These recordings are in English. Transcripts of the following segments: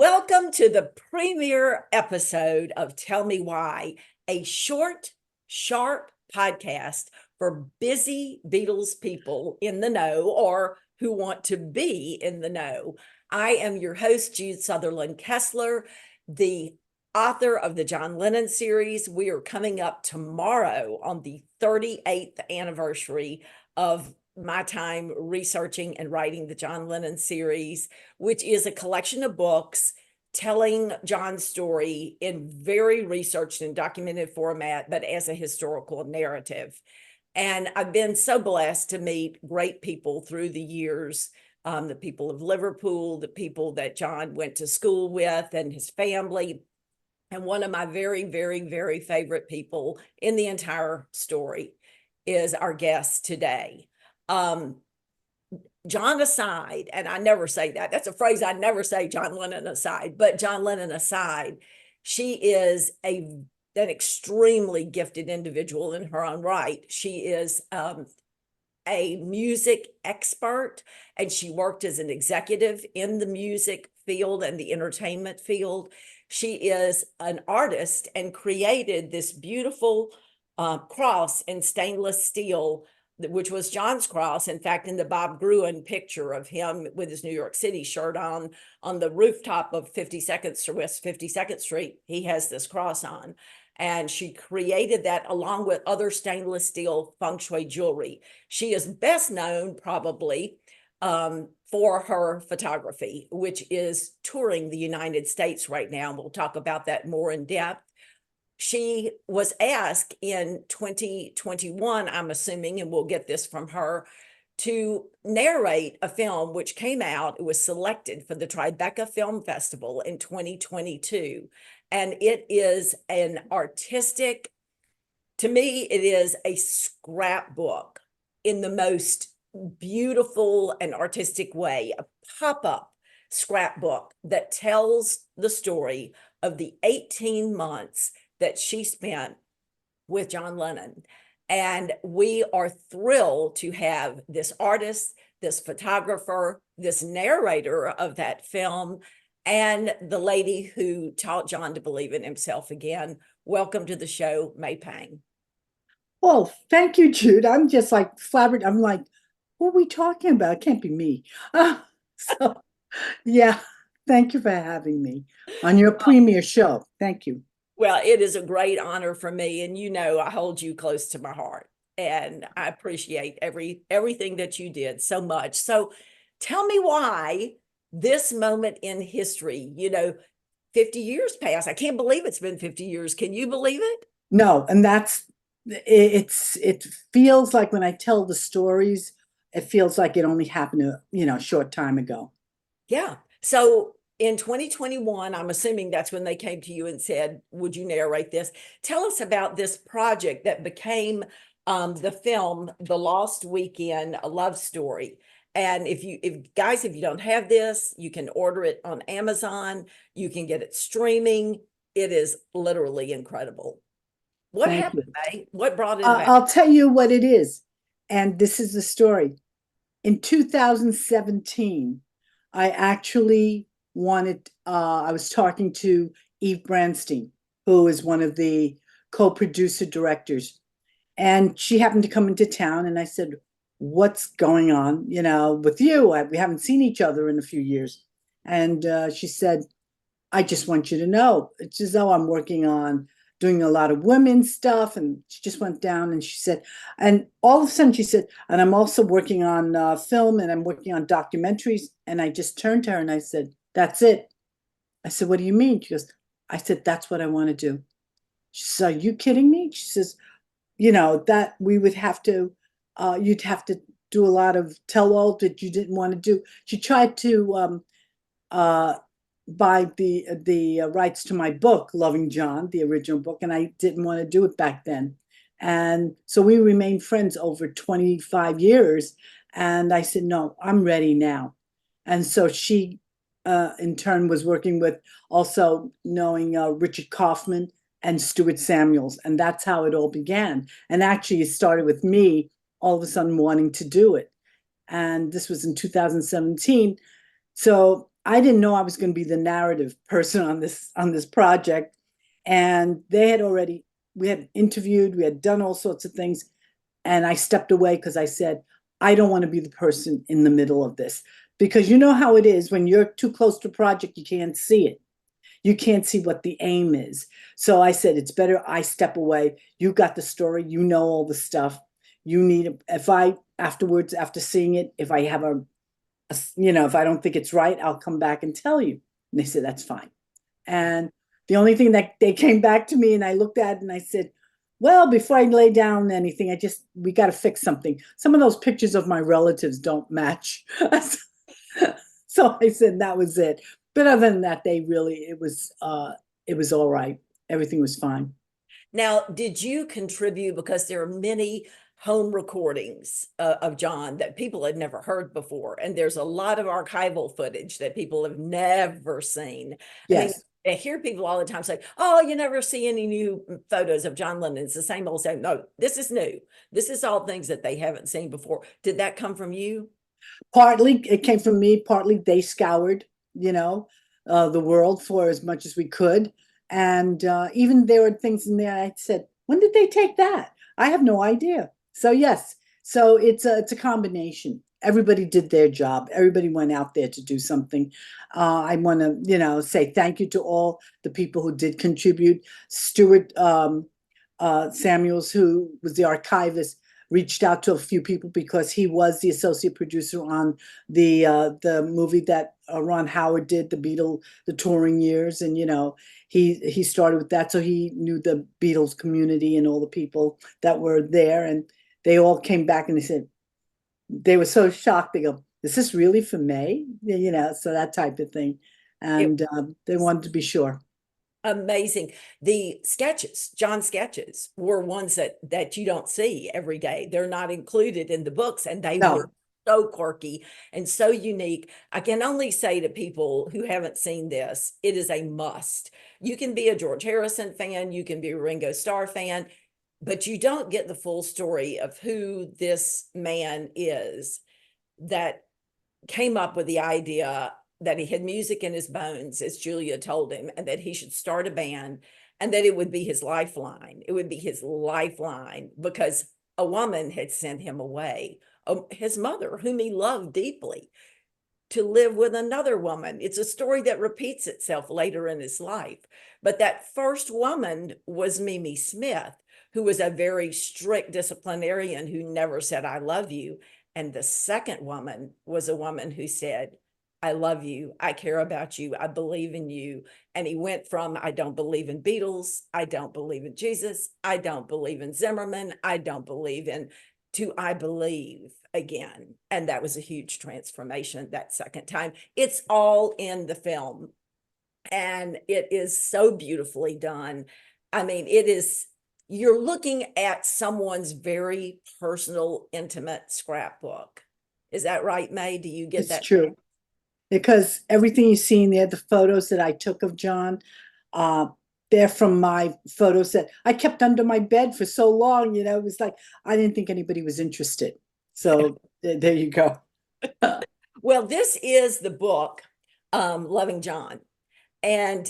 Welcome to the premiere episode of Tell Me Why, a short, sharp podcast for busy Beatles people in the know or who want to be in the know. I am your host, Jude Southerland Kessler, the author of the John Lennon Series. We are coming up tomorrow on the 38th anniversary of my time researching and writing the John Lennon Series, which is a collection of books telling John's story in very researched and documented format, but as a historical narrative. And I've been so blessed to meet great people through the years, the people of Liverpool, the people that John went to school with and his family. And one of my very, very, very favorite people in the entire story is our guest today. John aside, and I never say that, that's a phrase I never say, John Lennon aside, but John Lennon aside, she is an extremely gifted individual in her own right. She is a music expert, and she worked as an executive in the music field and the entertainment field. She is an artist and created this beautiful cross in stainless steel, which was John's cross. In fact, in the Bob Gruen picture of him with his New York City shirt on the rooftop of 52nd Street, he has this cross on. And she created that along with other stainless steel feng shui jewelry. She is best known probably for her photography, which is touring the United States right now. And we'll talk about that more in depth. She was asked in 2021, I'm assuming, and we'll get this from her, to narrate a film which came out. It was selected for the Tribeca Film Festival in 2022. And it is an artistic, to me, it is a scrapbook in the most beautiful and artistic way, a pop-up scrapbook that tells the story of the 18 months that she spent with John Lennon. And we are thrilled to have this artist, this photographer, this narrator of that film, and the lady who taught John to believe in himself again. Welcome to the show, May Pang. Well, thank you, Jude. I'm just like flabbergasted. I'm like, what are we talking about? It can't be me. So, yeah, thank you for having me on your premiere show. Thank you. Well, it is a great honor for me, and you know I hold you close to my heart, and I appreciate everything that you did so much. So tell me why this moment in history, 50 years passed. I can't believe it's been 50 years. Can you believe it? No, and it feels like when I tell the stories, it feels like it only happened a short time ago. Yeah. So in 2021, I'm assuming that's when they came to you and said, would you narrate this? Tell us about this project that became the film, The Lost Weekend, a love story. And if you don't have this, you can order it on Amazon. You can get it streaming. It is literally incredible. What Thank happened, you. May? What brought it about? I'll tell you what it is. And this is the story. In 2017, I actually I was talking to Eve Branstein, who is one of the co-producer directors. And she happened to come into town, and I said, what's going on, with you? We haven't seen each other in a few years. And she said, I just want you to know. It's as though I'm working on doing a lot of women's stuff. And she just went down and she said, and all of a sudden she said, and I'm also working on film, and I'm working on documentaries. And I just turned to her and I said, that's it. I said, what do you mean? She goes, I said, that's what I want to do. She says, are you kidding me? She says, that we would have to, you'd have to do a lot of tell-all that you didn't want to do. She tried to buy the rights to my book, Loving John, the original book, and I didn't want to do it back then. And so we remained friends over 25 years. And I said, no, I'm ready now. And so she, in turn, was working with also knowing Richard Kaufman and Stuart Samuels. And that's how it all began. And actually, it started with me all of a sudden wanting to do it. And this was in 2017. So I didn't know I was going to be the narrative person on this project, and they had already we had interviewed, we had done all sorts of things, and I stepped away because I said I don't want to be the person in the middle of this, because you know how it is when you're too close to a project, you can't see it. You can't see what the aim is. So I said it's better I step away. You got the story, you know all the stuff. You need if I afterwards after seeing it, if I have if I don't think it's right, I'll come back and tell you. And they said, that's fine. And the only thing that they came back to me and I looked at it and I said, well, before I lay down anything, we got to fix something. Some of those pictures of my relatives don't match. So I said that was it. But other than that, it was all right. Everything was fine. Now, did you contribute, because there are many home recordings of John that people had never heard before, and there's a lot of archival footage that people have never seen. I mean, Yes. I hear people all the time say, oh, you never see any new photos of John Lennon. It's the same old same. No, this is new. This is all things that they haven't seen before. Did that come from you? Partly it came from me, partly they scoured, you know, the world for as much as we could. And even there were things in there I said, when did they take that? I have no idea. So yes, so it's a combination. Everybody did their job. Everybody went out there to do something. I want to, say thank you to all the people who did contribute. Stuart Samuels, who was the archivist, reached out to a few people because he was the associate producer on the movie that Ron Howard did, the touring years, and he started with that, so he knew the Beatles community and all the people that were there, and they all came back and they said they were so shocked. They go, "Is this really for May?" So that type of thing, It and they wanted to be sure. amazing. The sketches, John sketches, were ones that you don't see every day. They're not included in the books, and they were No, so quirky and so unique. I can only say to people who haven't seen this, it is a must. You can be a George Harrison fan, you can be a Ringo Starr fan, but you don't get the full story of who this man is that came up with the idea that he had music in his bones, as Julia told him, and that he should start a band, and that it would be his lifeline. It would be his lifeline because a woman had sent him away, his mother, whom he loved deeply, to live with another woman. It's a story that repeats itself later in his life. But that first woman was Mimi Smith, who was a very strict disciplinarian who never said, I love you. And the second woman was a woman who said, I love you. I care about you. I believe in you. And he went from, I don't believe in Beatles. I don't believe in Jesus. I don't believe in Zimmerman. I don't believe in, to I believe again. And that was a huge transformation that second time. It's all in the film. And it is so beautifully done. I mean, you're looking at someone's very personal, intimate scrapbook. Is that right, May? Do you get it's that? true. Because everything you see in there, the photos that I took of John, uh, they're from my photos that I kept under my bed for so long. It was like I didn't think anybody was interested. So there you go. Well, this is the book, Loving John. And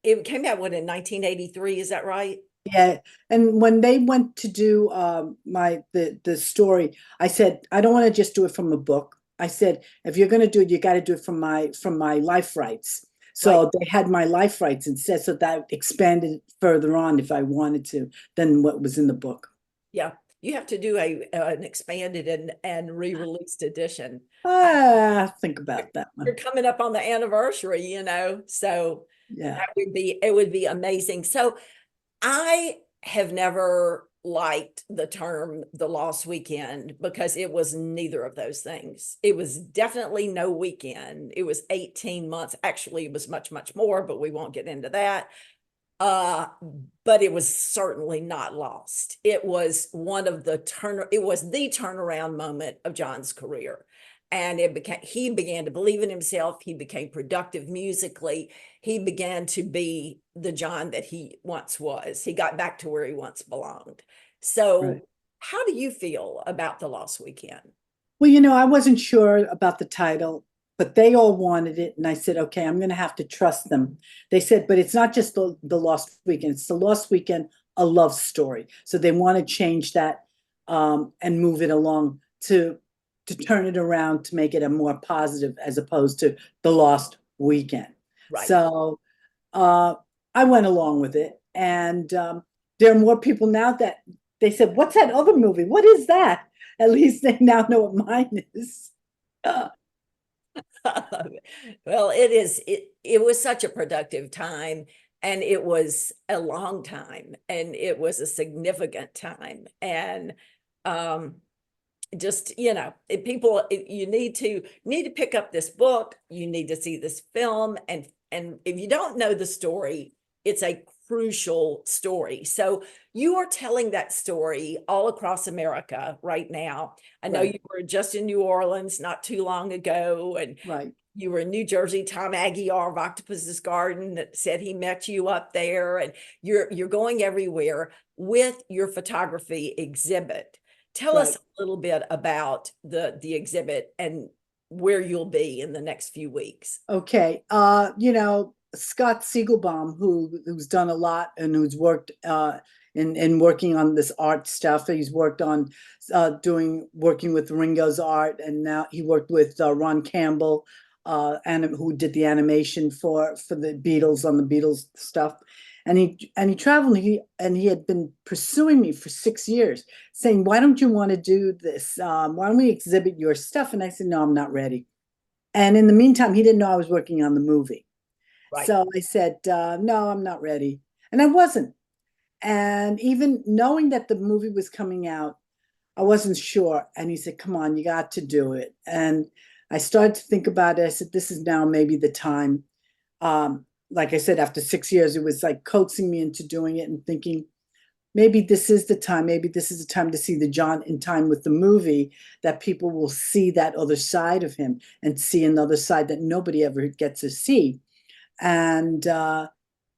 it came out, what, in 1983? Is that right? Yeah, and when they went to do the story, I said I don't want to just do it from a book. I said if you're going to do it, you got to do it from my life rights. Right. So they had my life rights instead, so that expanded further on if I wanted to than what was in the book. Yeah. You have to do an expanded and re-released edition. Think about that You're one. coming up on the anniversary, so Yeah, it would be amazing. So I have never liked the term the lost weekend because it was neither of those things. It was definitely no weekend. It was 18 months. Actually, it was much, much more, but we won't get into that. Uh, but it was certainly not lost. It was it was the turnaround moment of John's career. And he began to believe in himself. He became productive musically. He began to be the John that he once was. He got back to where he once belonged. right. So, how do you feel about The Lost Weekend? Well, I wasn't sure about the title. but they all wanted it. And I said, okay, I'm going to have to trust them. They said, but it's not just the Lost Weekend. It's the Lost Weekend, a love story. So they want to change that and move it along to turn it around to make it a more positive as opposed to the Lost Weekend. Right. So I went along with it. And there are more people now that they said, what's that other movie? What is that? At least they now know what mine is. Well, it was such a productive time, and it was a long time, and it was a significant time. And just, you need to pick up this book, you need to see this film, and if you don't know the story, it's a crucial story. So you are telling that story all across America right now. I know Right. you were just in New Orleans not too long ago, and Right. you were in New Jersey. Tom Aguiar of Octopus's Garden that said he met you up there, and you're going everywhere with your photography exhibit. Tell us Right. a little bit about the exhibit and where you'll be in the next few weeks. Okay. Scott Siegelbaum, who's done a lot and who's worked in working on this art stuff. He's worked on working with Ringo's art, and now he worked with Ron Campbell, and who did the animation for the Beatles on the Beatles stuff. And he traveled. He had been pursuing me for 6 years, saying, "Why don't you want to do this? Why don't we exhibit your stuff?" And I said, "No, I'm not ready." And in the meantime, he didn't know I was working on the movie. Right. So I said, no, I'm not ready. And I wasn't. And even knowing that the movie was coming out, I wasn't sure. And he said, come on, you got to do it. And I started to think about it. I said, this is now maybe the time. Like I said, after 6 years, it was like coaxing me into doing it and thinking, maybe this is the time. Maybe this is the time to see the John in time with the movie, that people will see that other side of him and see another side that nobody ever gets to see. And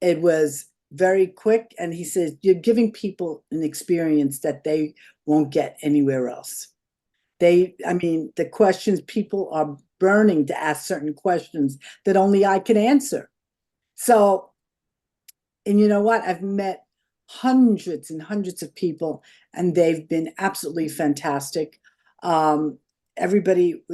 it was very quick. And he says, you're giving people an experience that they won't get anywhere else. I mean, the questions, people are burning to ask certain questions that only I can answer. So, and you know what? I've met hundreds and hundreds of people, and they've been absolutely fantastic. Everybody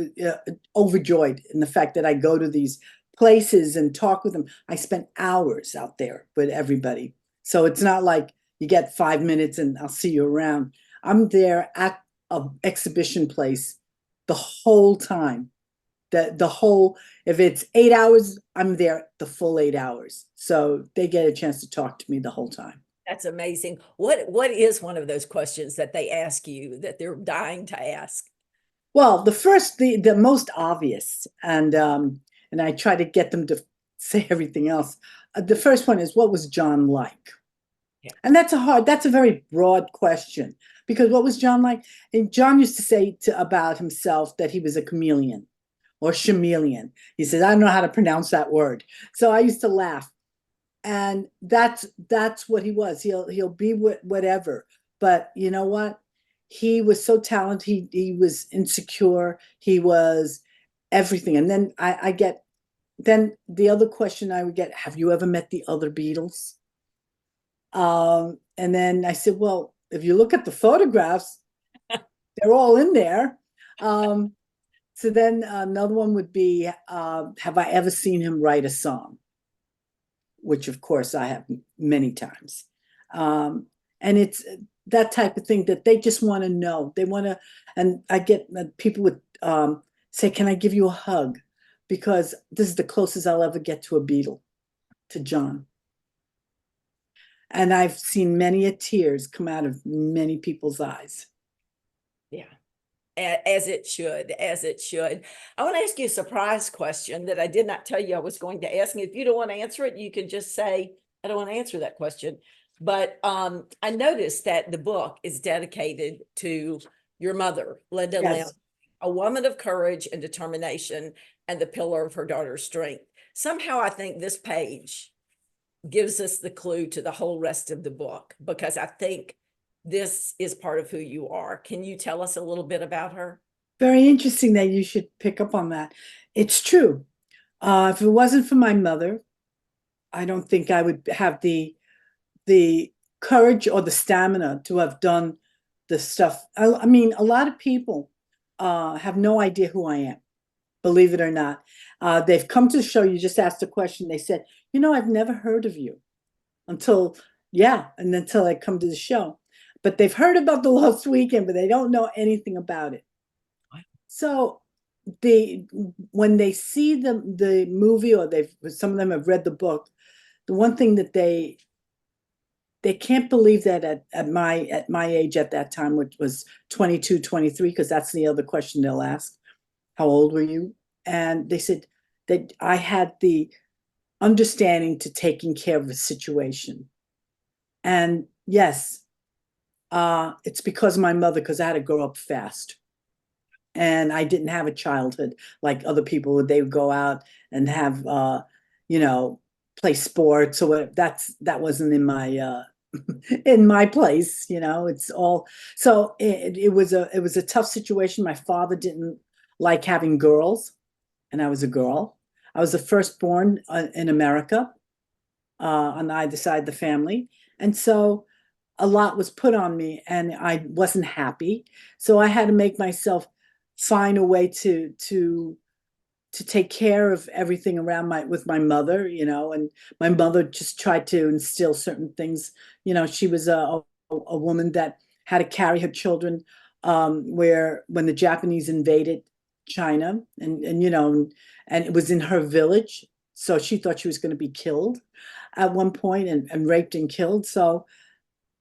overjoyed in the fact that I go to these places and talk with them. I spent hours out there with everybody. So it's not like you get 5 minutes and I'll see you around. I'm there at an exhibition place the whole time. The whole, if it's 8 hours, I'm there the full 8 hours. So they get a chance to talk to me the whole time. That's amazing. What is one of those questions that they ask you that they're dying to ask? Well, the most obvious, and I try to get them to say everything else. The first one is, what was John like? Yeah. And that's a very broad question, because what was John like? And John used to say about himself that he was a chameleon or chameleon. He says, I don't know how to pronounce that word. So I used to laugh. And that's what he was. He'll be whatever. But you know what? He was so talented. He was insecure. He was everything. And then I get then the other question I would get, have you ever met the other Beatles? And then I said, well, if you look at the photographs, they're all in there. So then another one would be, have I ever seen him write a song? Which of course I have many times. And it's that type of thing that they just want to know. They want to, and I get people would say, can I give you a hug? Because this is the closest I'll ever get to a Beatle, to John. And I've seen many tears come out of many people's eyes. Yeah. As it should, as it should. I want to ask you a surprise question that I did not tell you I was going to ask. And if you don't want to answer it, you can just say, I don't want to answer that question. But I noticed that the book is dedicated to your mother, Linda Lim, Yes. a woman of courage and determination and the pillar of her daughter's strength. Somehow I think this page gives us the clue to the whole rest of the book, because I think this is part of who you are. Can you tell us a little bit about her? Very interesting that you should pick up on that. It's true. If it wasn't for my mother, I don't think I would have the courage or the stamina to have done the stuff. I mean, a lot of people have no idea who I am, believe it or not. They've come to the show. You just asked a question. They said, I've never heard of you until, yeah, and until I come to the show. But they've heard about the Lost Weekend, but they don't know anything about it. So they, when they see the movie, or some of them have read the book, the one thing that they can't believe that at my age at that time, which was 22, 23, because that's the other question they'll ask. How old were you? And they said that I had the understanding to taking care of a situation. And yes, it's because of my mother, because I had to grow up fast. And I didn't have a childhood like other people. They would go out and have, you know, play sports or whatever. That wasn't in my in my place. It's all. So it was a tough situation. My father didn't like having girls, and I was a girl. I was the firstborn in America on either side of the family, and so a lot was put on me, and I wasn't happy. So I had to make myself find a way to take care of everything around with my mother, and my mother just tried to instill certain things. She was a woman that had to carry her children, where when the Japanese invaded China, and it was in her village, so she thought she was going to be killed at one point, and raped and killed. So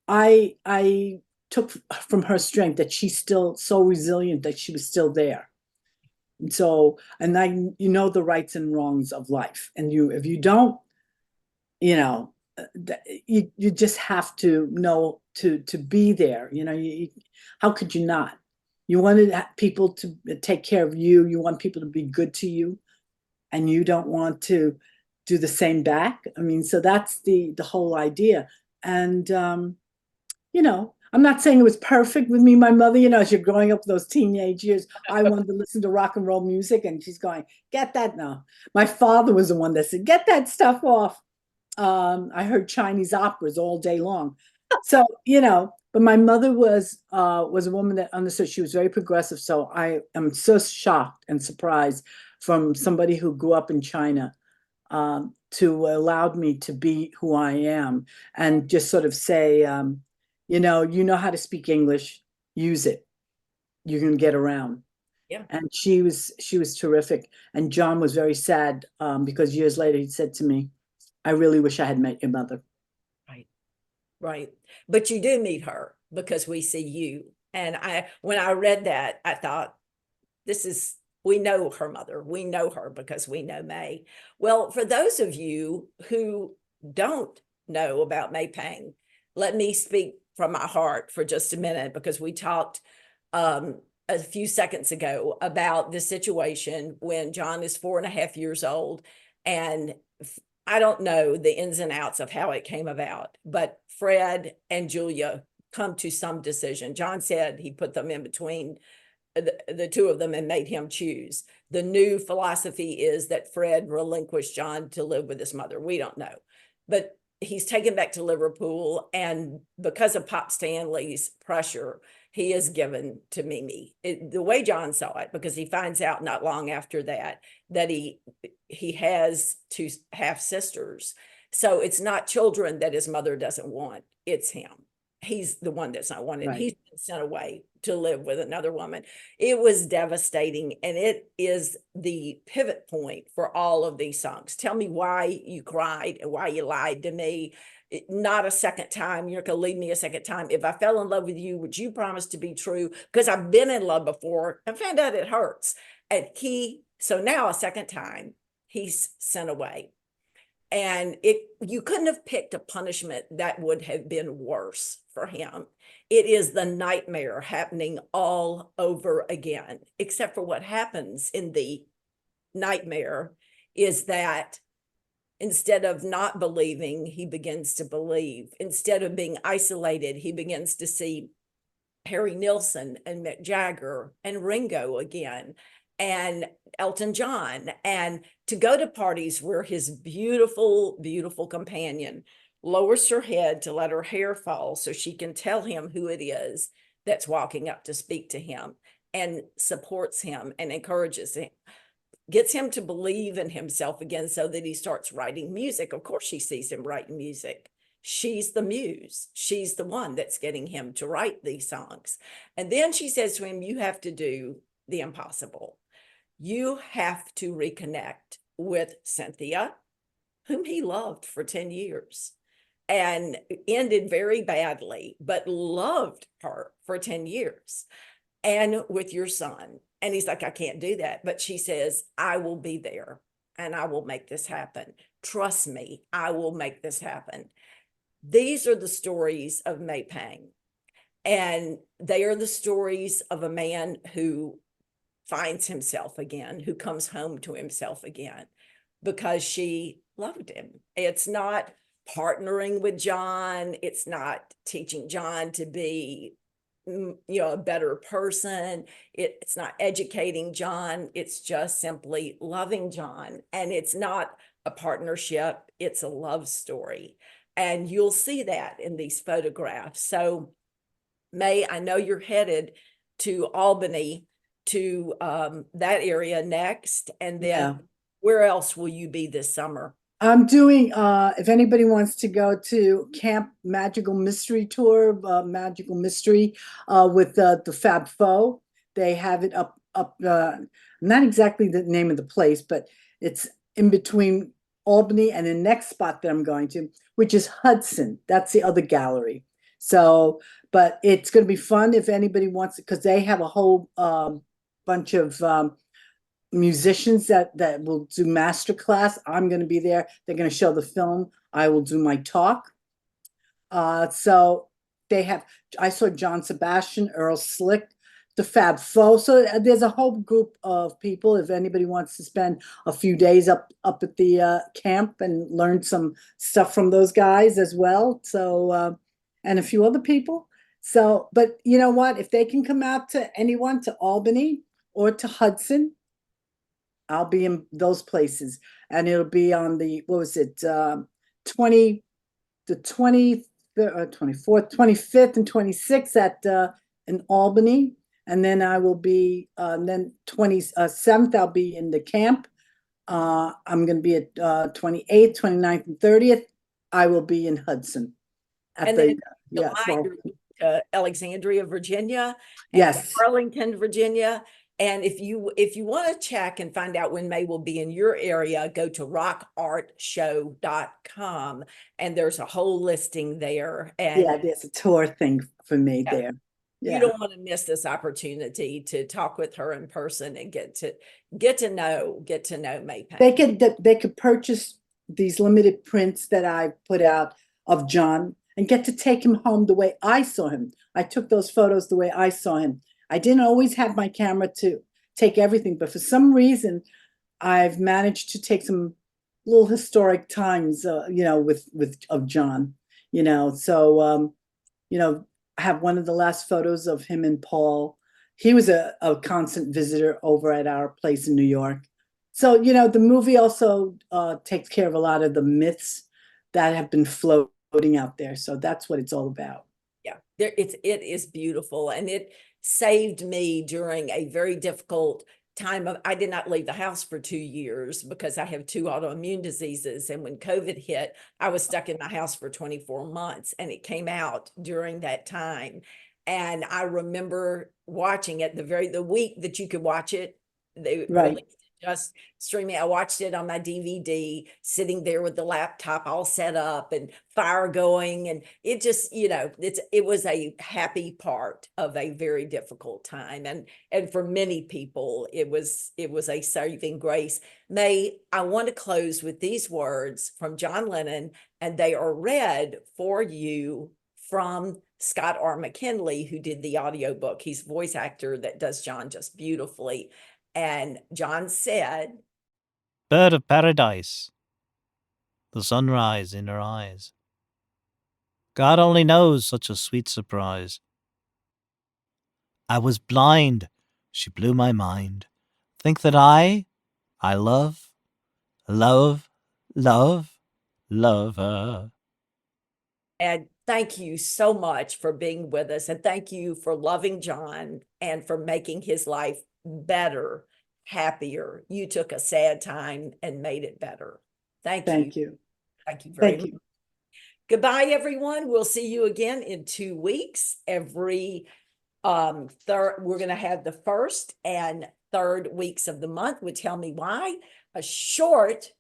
I took from her strength that she's still so resilient, that she was still there. And so, and I, the rights and wrongs of life. And if you don't, you know, you just have to know to be there. How could you not? You wanted people to take care of you. You want people to be good to you, and you don't want to do the same back. I mean, so that's the whole idea. And I'm not saying it was perfect with me, my mother, as you're growing up those teenage years, I wanted to listen to rock and roll music, and she's going, get that now. My father was the one that said, get that stuff off. I heard Chinese operas all day long. So, but my mother was a woman that understood. She was very progressive. So I am so shocked and surprised from somebody who grew up in China, to allow me to be who I am, and just sort of say, how to speak English, use it. You can get around. Yeah. And she was terrific. And John was very sad, because years later he said to me, I really wish I had met your mother. Right. Right. But you do meet her because we see you. And when I read that, I thought, we know her mother. We know her because we know May. Well, for those of you who don't know about May Pang, let me speak from my heart for just a minute, because we talked a few seconds ago about the situation when John is 4.5 years old. And I don't know the ins and outs of how it came about, but Fred and Julia come to some decision. John said he put them in between the two of them and made him choose. The new philosophy is that Fred relinquished John to live with his mother. We don't know, but he's taken back to Liverpool, and because of Pop Stanley's pressure, he is given to Mimi. The way John saw it, because he finds out not long after that he has two half sisters. So it's not children that his mother doesn't want, it's him. He's the one that's not wanted. Right. He's been sent away to live with another woman. It was devastating, and it is the pivot point for all of these songs. Tell me why you cried and why you lied to me. Not a second time. You're going to leave me a second time. If I fell in love with you, would you promise to be true? Because I've been in love before and found out it hurts. And so now a second time, he's sent away. And you couldn't have picked a punishment that would have been worse for him. It is the nightmare happening all over again, except for what happens in the nightmare is that instead of not believing, he begins to believe. Instead of being isolated, he begins to see Harry Nilsson and Mick Jagger and Ringo again and Elton John, and to go to parties where his beautiful, beautiful companion lowers her head to let her hair fall so she can tell him who it is that's walking up to speak to him, and supports him and encourages him, gets him to believe in himself again so that he starts writing music. Of course, she sees him writing music. She's the muse. She's the one that's getting him to write these songs. And then she says to him, you have to do the impossible. You have to reconnect with Cynthia, whom he loved for 10 years and ended very badly, but loved her for 10 years, and with your son. And he's like, I can't do that. But she says, I will be there and I will make this happen. Trust me, I will make this happen. These are the stories of May Pang. And they are the stories of a man who finds himself again, who comes home to himself again because she loved him. It's not partnering with John. It's not teaching John to be, a better person. It's not educating John. It's just simply loving John. And it's not a partnership. It's a love story. And you'll see that in these photographs. So May, I know you're headed to Albany, to that area next. And then Yeah. where else will you be this summer? I'm doing, if anybody wants to go to Camp Magical Mystery Tour, Magical Mystery, with the Fab Four, they have it up, not exactly the name of the place, but it's in between Albany and the next spot that I'm going to, which is Hudson. That's the other gallery. So, but it's going to be fun if anybody wants it, because they have a whole bunch of musicians that will do master class. I'm going to be there. They're going to show the film. I will do my talk. So they have, I saw John Sebastian, Earl Slick, the Fab Four. So there's a whole group of people. If anybody wants to spend a few days up at the camp and learn some stuff from those guys as well. So and a few other people. So, but you know what? If they can come out to anyone, to Albany or to Hudson, I'll be in those places, and it'll be on the, what was it, 20, the 20, 24th, 25th, and 26th at in Albany, and then I will be then 27th I'll be in the camp. I'm going to be at 28th, 29th, and 30th. I will be in Hudson at And the then yeah. So Alexandria, Virginia, and yes, Arlington, Virginia. And if you want to check and find out when May will be in your area, go to rockartshow.com, and there's a whole listing there. And yeah, there's a tour thing for me yeah, there. you Yeah. don't want to miss this opportunity to talk with her in person and get to know May Pang. They could purchase these limited prints that I put out of John and get to take him home the way I saw him. I took those photos the way I saw him. I didn't always have my camera to take everything, but for some reason, I've managed to take some little historic times, with of John, So, I have one of the last photos of him and Paul. He was a constant visitor over at our place in New York. So, the movie also takes care of a lot of the myths that have been floating out there. So that's what it's all about. Yeah, it is beautiful, and it saved me during a very difficult time of, I did not leave the house for 2 years because I have 2 autoimmune diseases. And when COVID hit, I was stuck in my house for 24 months, and it came out during that time. And I remember watching it the week that you could watch it. They Right. released just streaming. I watched it on my DVD, sitting there with the laptop all set up and fire going. And it just, it was a happy part of a very difficult time. And for many people, it was a saving grace. May, I want to close with these words from John Lennon, and they are read for you from Scott R. McKinley, who did the audiobook. He's a voice actor that does John just beautifully. And John said, Bird of paradise, the sunrise in her eyes. God only knows such a sweet surprise. I was blind. She blew my mind. Think that I love, love, love, love her. And thank you so much for being with us. And thank you for loving John and for making his life better, happier. You took a sad time and made it better. Thank you. Thank you. Thank you very Thank much. you. Goodbye, everyone. We'll see you again in 2 weeks. Every third, we're going to have the first and third weeks of the month with Tell Me Why, a short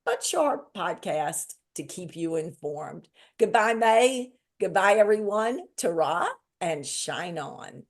but sharp podcast to keep you informed. Goodbye, May. Goodbye, everyone. Ta-ra and shine on.